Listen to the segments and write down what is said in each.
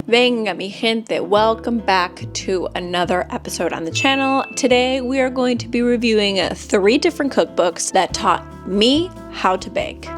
Venga mi gente, welcome back to another episode on the channel. Today we are going to be reviewing 3 different cookbooks that taught me how to bake.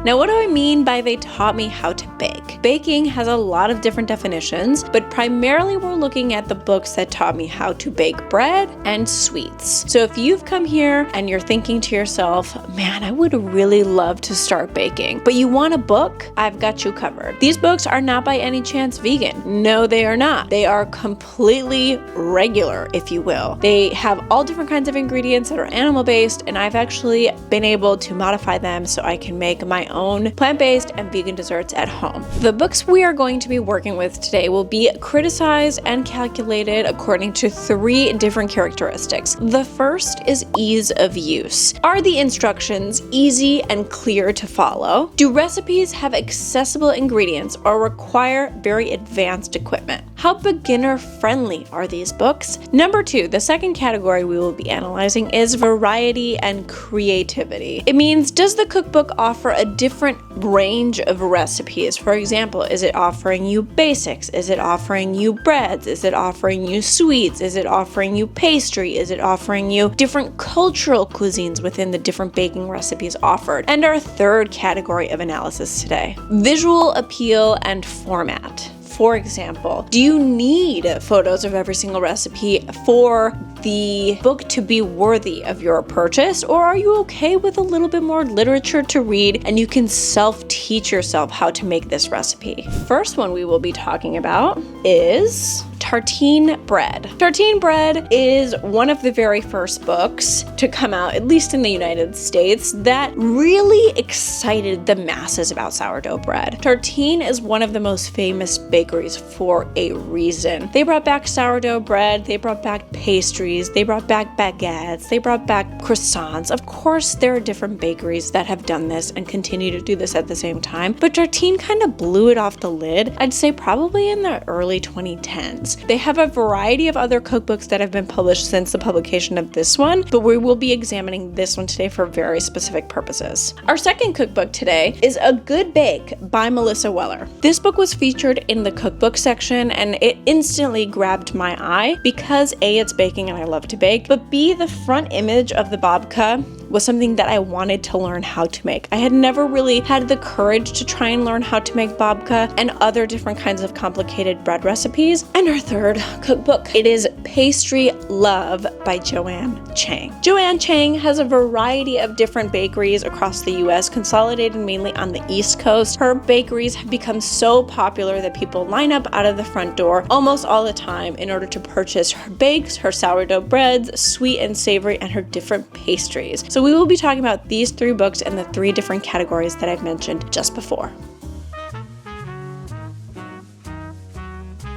Now, what do I mean by they taught me how to bake? Baking has a lot of different definitions, but primarily we're looking at the books that taught me how to bake bread and sweets. So if you've come here and you're thinking to yourself, man, I would really love to start baking, but you want a book, I've got you covered. These books are not by any chance vegan. No, they are not. They are completely regular, if you will. They have all different kinds of ingredients that are animal-based, and I've actually been able to modify them so I can make my own plant-based and vegan desserts at home. The books we are going to be working with today will be criticized and calculated according to 3 different characteristics. The first is ease of use. Are the instructions easy and clear to follow? Do recipes have accessible ingredients or require very advanced equipment? How beginner-friendly are these books? Number 2, the second category we will be analyzing is variety and creativity. It means, does the cookbook offer a different range of recipes? For example, is it offering you basics? Is it offering you breads? Is it offering you sweets? Is it offering you pastry? Is it offering you different cultural cuisines within the different baking recipes offered? And our third category of analysis today, visual appeal and format. For example, do you need photos of every single recipe for the book to be worthy of your purchase, or are you okay with a little bit more literature to read and you can self-teach yourself how to make this recipe? First one we will be talking about is Tartine Bread. Tartine Bread is one of the very first books to come out, at least in the United States, that really excited the masses about sourdough bread. Tartine is one of the most famous bakeries for a reason. They brought back sourdough bread, they brought back pastries, they brought back baguettes, they brought back croissants. Of course, there are different bakeries that have done this and continue to do this at the same time, but Tartine kind of blew it off the lid, I'd say probably in the early 2010s. They have a variety of other cookbooks that have been published since the publication of this one, but we will be examining this one today for very specific purposes. Our second cookbook today is A Good Bake by Melissa Weller. This book was featured in the cookbook section and it instantly grabbed my eye because A, it's baking and I love to bake, but B, the front image of the babka was something that I wanted to learn how to make. I had never really had the courage to try and learn how to make babka and other different kinds of complicated bread recipes. And our third cookbook, it is Pastry Love by Joanne Chang. Joanne Chang has a variety of different bakeries across the US, consolidated mainly on the East Coast. Her bakeries have become so popular that people line up out of the front door almost all the time in order to purchase her bakes, her sourdough breads, sweet and savory, and her different pastries. So we will be talking about these 3 books and the 3 different categories that I've mentioned just before.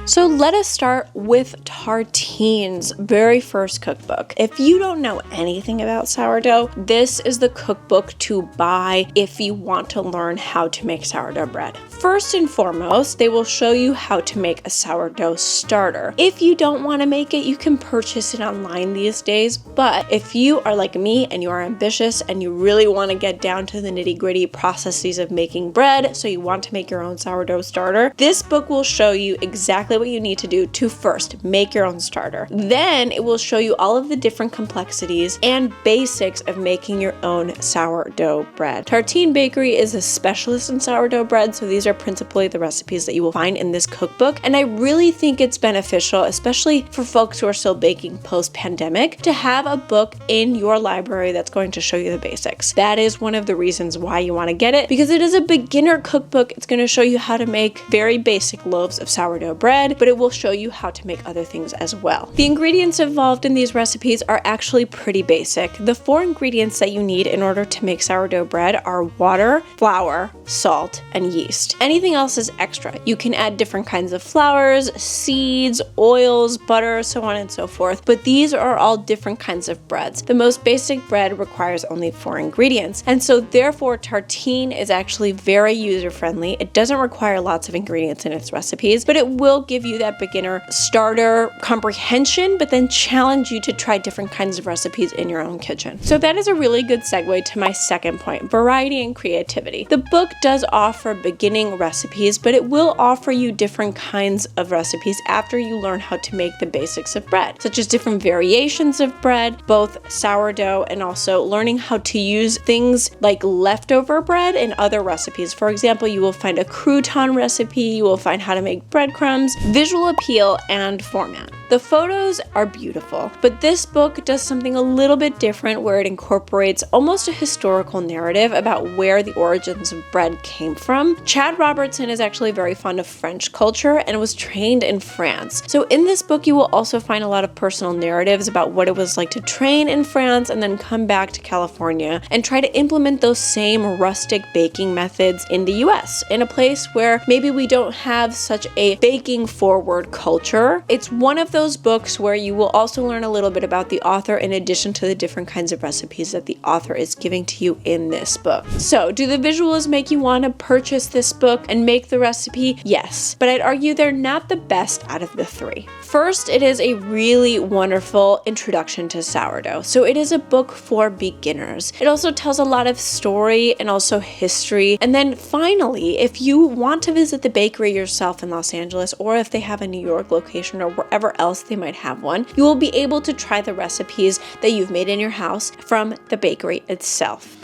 So let us start with Tartine's very first cookbook. If you don't know anything about sourdough, this is the cookbook to buy if you want to learn how to make sourdough bread. First and foremost, they will show you how to make a sourdough starter. If you don't want to make it, you can purchase it online these days, but if you are like me and you are ambitious and you really want to get down to the nitty-gritty processes of making bread, so you want to make your own sourdough starter, this book will show you exactly what you need to do to first make your own starter. Then it will show you all of the different complexities and basics of making your own sourdough bread. Tartine Bakery is a specialist in sourdough bread, so these are principally the recipes that you will find in this cookbook, and I really think it's beneficial, especially for folks who are still baking post-pandemic, to have a book in your library that's going to show you the basics. That is one of the reasons why you want to get it, because it is a beginner cookbook. It's going to show you how to make very basic loaves of sourdough bread, but it will show you how to make other things as well. The ingredients involved in these recipes are actually pretty basic. The 4 ingredients that you need in order to make sourdough bread are water, flour, salt, and yeast. Anything else is extra. You can add different kinds of flours, seeds, oils, butter, so on and so forth, but these are all different kinds of breads. The most basic bread requires only 4 ingredients, and so therefore Tartine is actually very user-friendly. It doesn't require lots of ingredients in its recipes, but it will give give you that beginner starter comprehension, but then challenge you to try different kinds of recipes in your own kitchen. So that is a really good segue to my second point, variety and creativity. The book does offer beginning recipes, but it will offer you different kinds of recipes after you learn how to make the basics of bread, such as different variations of bread, both sourdough and also learning how to use things like leftover bread in other recipes. For example, you will find a crouton recipe, you will find how to make breadcrumbs, visual appeal, and format. The photos are beautiful, but this book does something a little bit different where it incorporates almost a historical narrative about where the origins of bread came from. Chad Robertson is actually very fond of French culture and was trained in France. So in this book, you will also find a lot of personal narratives about what it was like to train in France and then come back to California and try to implement those same rustic baking methods in the US, in a place where maybe we don't have such a baking forward culture. It's one of those books where you will also learn a little bit about the author in addition to the different kinds of recipes that the author is giving to you in this book. So, do the visuals make you want to purchase this book and make the recipe? Yes, but I'd argue they're not the best out of the three. First, it is a really wonderful introduction to sourdough. So it is a book for beginners. It also tells a lot of story and also history. And then finally, if you want to visit the bakery yourself in Los Angeles, or if they have a New York location or wherever else they might have one, you will be able to try the recipes that you've made in your house from the bakery itself.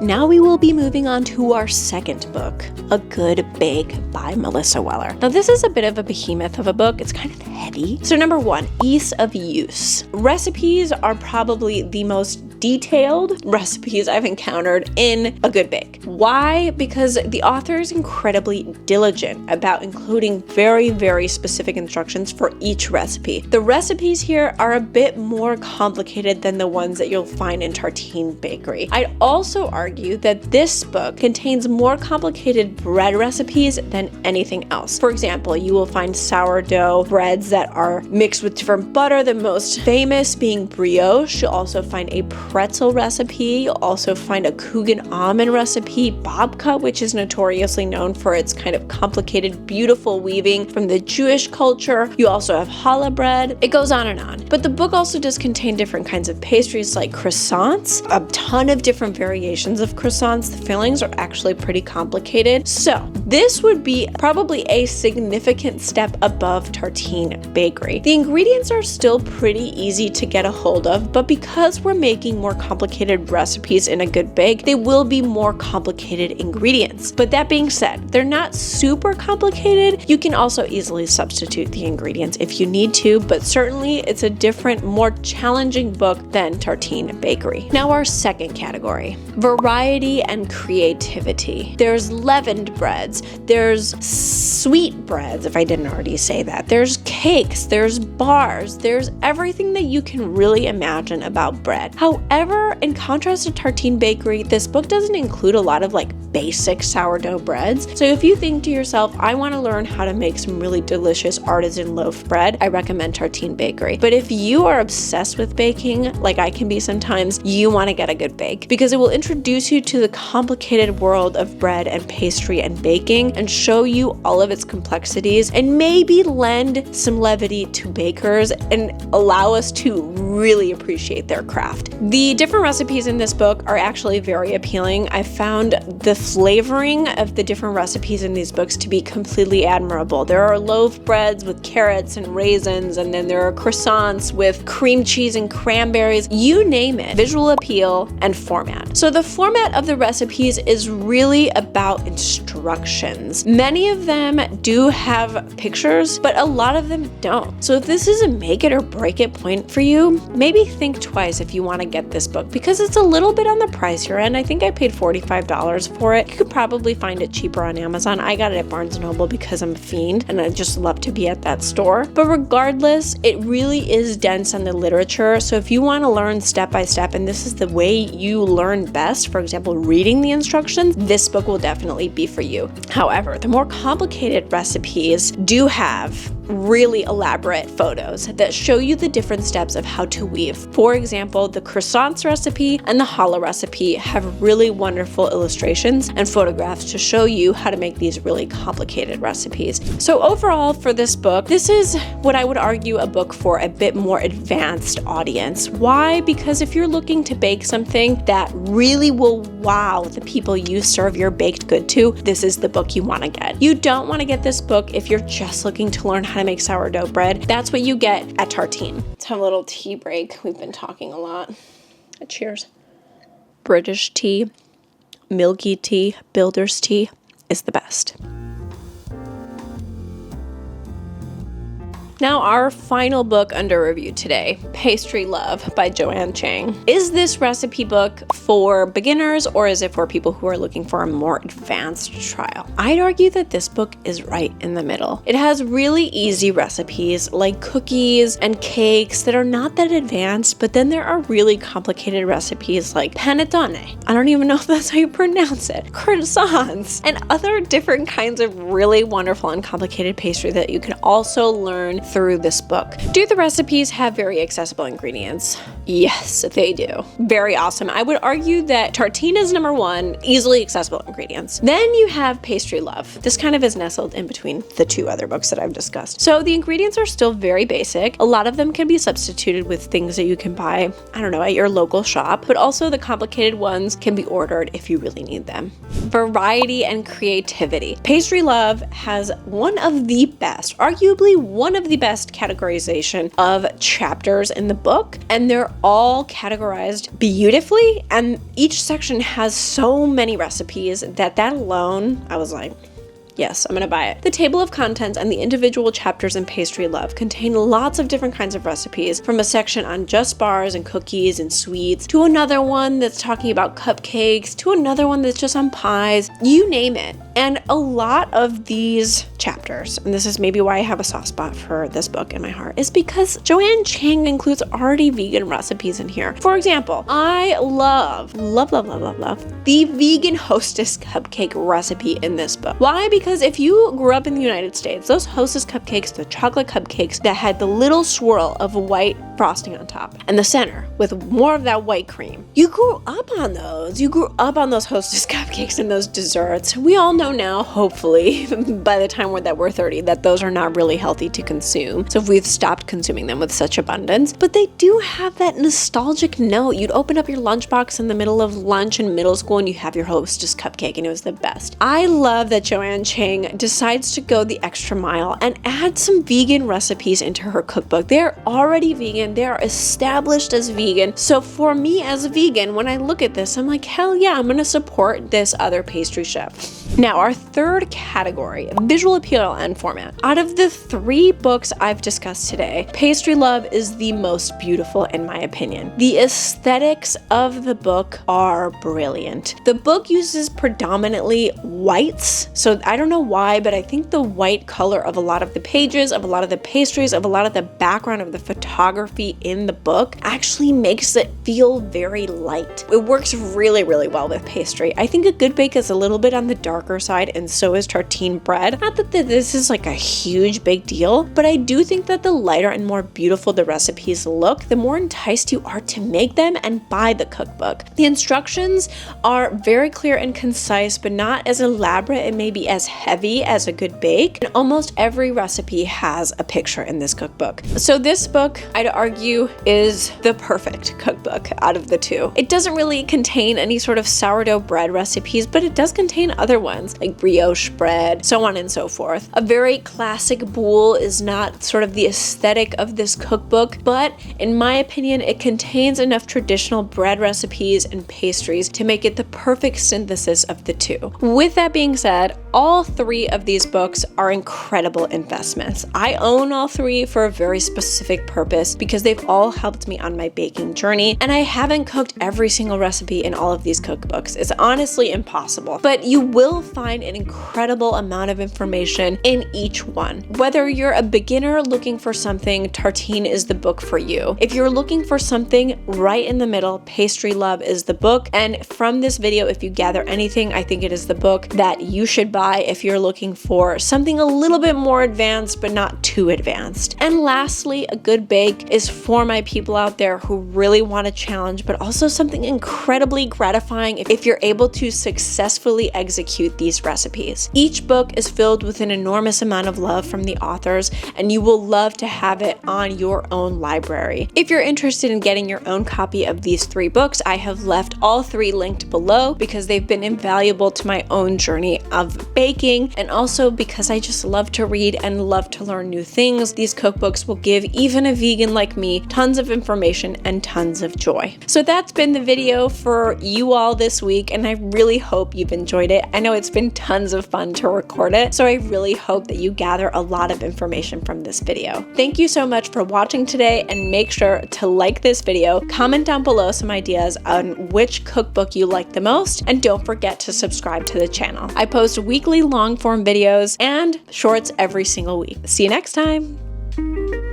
Now we will be moving on to our second book, A Good Bake by Melissa Weller. Now this is a bit of a behemoth of a book. It's kind of heavy. So number one, ease of use. Recipes are probably the most detailed recipes I've encountered in A Good Bake. Why? Because the author is incredibly diligent about including very, very specific instructions for each recipe. The recipes here are a bit more complicated than the ones that you'll find in Tartine Bakery. I'd also argue that this book contains more complicated bread recipes than anything else. For example, you will find sourdough breads that are mixed with different butter, the most famous being brioche. You'll also find a pretzel recipe. You'll also find a Coogan almond recipe, babka, which is notoriously known for its kind of complicated, beautiful weaving from the Jewish culture. You also have challah bread. It goes on and on. But the book also does contain different kinds of pastries like croissants, a ton of different variations of croissants. The fillings are actually pretty complicated. So this would be probably a significant step above Tartine Bakery. The ingredients are still pretty easy to get a hold of, but because we're making more complicated recipes in A Good Bake, they will be more complicated ingredients. But that being said, they're not super complicated. You can also easily substitute the ingredients if you need to, but certainly it's a different, more challenging book than Tartine Bakery. Now our second category, variety and creativity. There's leavened breads, there's sweet breads, if I didn't already say that. There's cakes, there's bars, there's everything that you can really imagine about bread. However, in contrast to Tartine Bakery, this book doesn't include a lot of basic sourdough breads. So if you think to yourself, I want to learn how to make some really delicious artisan loaf bread, I recommend Tartine Bakery. But if you are obsessed with baking, like I can be sometimes, you want to get A Good Bake because it will introduce you to the complicated world of bread and pastry and baking and show you all of its complexities and maybe lend some levity to bakers and allow us to really appreciate their craft. The different recipes in this book are actually very appealing. I found the flavoring of the different recipes in these books to be completely admirable. There are loaf breads with carrots and raisins, and then there are croissants with cream cheese and cranberries, you name it, visual appeal and format. So the format of the recipes is really about instructions. Many of them do have pictures, but a lot of them don't. So if this is a make it or break it point for you, maybe think twice if you want to get this book because it's a little bit on the pricier end. I think I paid $45 for it. You could probably find it cheaper on Amazon. I got it at Barnes & Noble because I'm a fiend and I just love to be at that store. But regardless, it really is dense on the literature. So if you want to learn step by step, and this is the way you learn best, for example, reading the instructions, this book will definitely be for you. However, the more complicated recipes do have really elaborate photos that show you the different steps of how to weave. For example, the croissants recipe and the challah recipe have really wonderful illustrations and photographs to show you how to make these really complicated recipes. So overall for this book, this is what I would argue a book for a bit more advanced audience. Why? Because if you're looking to bake something that really will wow the people you serve your baked good to, this is the book you want to get. You don't want to get this book if you're just looking to learn how to make sourdough bread. That's what you get at Tartine. Let's have a little tea break. We've been talking a lot. Cheers. British tea, milky tea, builder's tea is the best. Now, our final book under review today, Pastry Love by Joanne Chang. Is this recipe book for beginners or is it for people who are looking for a more advanced trial? I'd argue that this book is right in the middle. It has really easy recipes like cookies and cakes that are not that advanced, but then there are really complicated recipes like panettone. I don't even know if that's how you pronounce it. Croissants and other different kinds of really wonderful and complicated pastry that you can also learn through this book. Do the recipes have very accessible ingredients? Yes, they do. Very awesome. I would argue that Tartine is number one, easily accessible ingredients. Then you have Pastry Love. This kind of is nestled in between the two other books that I've discussed. So the ingredients are still very basic. A lot of them can be substituted with things that you can buy, I don't know, at your local shop, but also the complicated ones can be ordered if you really need them. Variety and creativity. Pastry Love has one of the best, arguably one of the best categorization of chapters in the book, and they're all categorized beautifully, and each section has so many recipes that alone, I was like, yes, I'm gonna buy it. The table of contents and the individual chapters in Pastry Love contain lots of different kinds of recipes, from a section on just bars and cookies and sweets, to another one that's talking about cupcakes, to another one that's just on pies, you name it. And a lot of these chapters, and this is maybe why I have a soft spot for this book in my heart, is because Joanne Chang includes already vegan recipes in here. For example, I love the vegan Hostess cupcake recipe in this book. Why? Because if you grew up in the United States, those Hostess cupcakes, the chocolate cupcakes that had the little swirl of white frosting on top and the center with more of that white cream, you grew up on those. You grew up on those Hostess cupcakes and those desserts. We all know now, hopefully, by the time we're 30, that those are not really healthy to consume. So we've stopped consuming them with such abundance, but they do have that nostalgic note. You'd open up your lunchbox in the middle of lunch in middle school and you have your Hostess cupcake and it was the best. I love that Joanne Chang decides to go the extra mile and add some vegan recipes into her cookbook. They're already vegan. They are established as vegan. So for me as a vegan, when I look at this, I'm like, hell yeah, I'm gonna support this other pastry chef. Now, our third category, visual appeal and format. Out of the 3 books I've discussed today, Pastry Love is the most beautiful in my opinion. The aesthetics of the book are brilliant. The book uses predominantly whites, so I don't know why, but I think the white color of a lot of the pages, of a lot of the pastries, of a lot of the background of the photography in the book actually makes it feel very light. It works really, really well with pastry. I think A Good Bake is a little bit on the darker side, and so is Tartine Bread. Not that this is like a huge big deal, but I do think that the lighter and more beautiful the recipes look, the more enticed you are to make them and buy the cookbook. The instructions are very clear and concise, but not as elaborate and maybe as heavy as A Good Bake. And almost every recipe has a picture in this cookbook. So this book, I'd argue, is the perfect cookbook out of the 2. It doesn't really contain any sort of sourdough bread recipes, but it does contain other ones like brioche bread, so on and so forth. A very classic boule is not sort of the aesthetic of this cookbook, but in my opinion, it contains enough traditional bread recipes and pastries to make it the perfect synthesis of the 2. With that being said, all 3 of these books are incredible investments. I own all 3 for a very specific purpose because they've all helped me on my baking journey, and I haven't cooked every single recipe in all of these cookbooks. It's honestly impossible, but you will find an incredible amount of information in each one. Whether you're a beginner looking for something, Tartine is the book for you. If you're looking for something right in the middle, Pastry Love is the book. And from this video, if you gather anything, I think it is the book that you should buy if you're looking for something a little bit more advanced, but not too advanced. And lastly, A Good Bake is for my people out there who really want a challenge, but also something incredibly gratifying if you're able to successfully execute these recipes. Each book is filled with an enormous amount of love from the authors, and you will love to have it on your own library. If you're interested in getting your own copy of these 3 books, I have left all 3 linked below because they've been invaluable to my own journey of baking, and also because I just love to read and love to learn new things. These cookbooks will give even a vegan like me tons of information and tons of joy. So that's been the video for you all this week, and I really hope you've enjoyed it. I know it's been tons of fun to record it, so I really hope that you gather a lot of information from this video. Thank you so much for watching today, and make sure to like this video, comment down below some ideas on which cookbook you like the most, and don't forget to subscribe to the channel. I post weekly long form videos and shorts every single week. See you next time.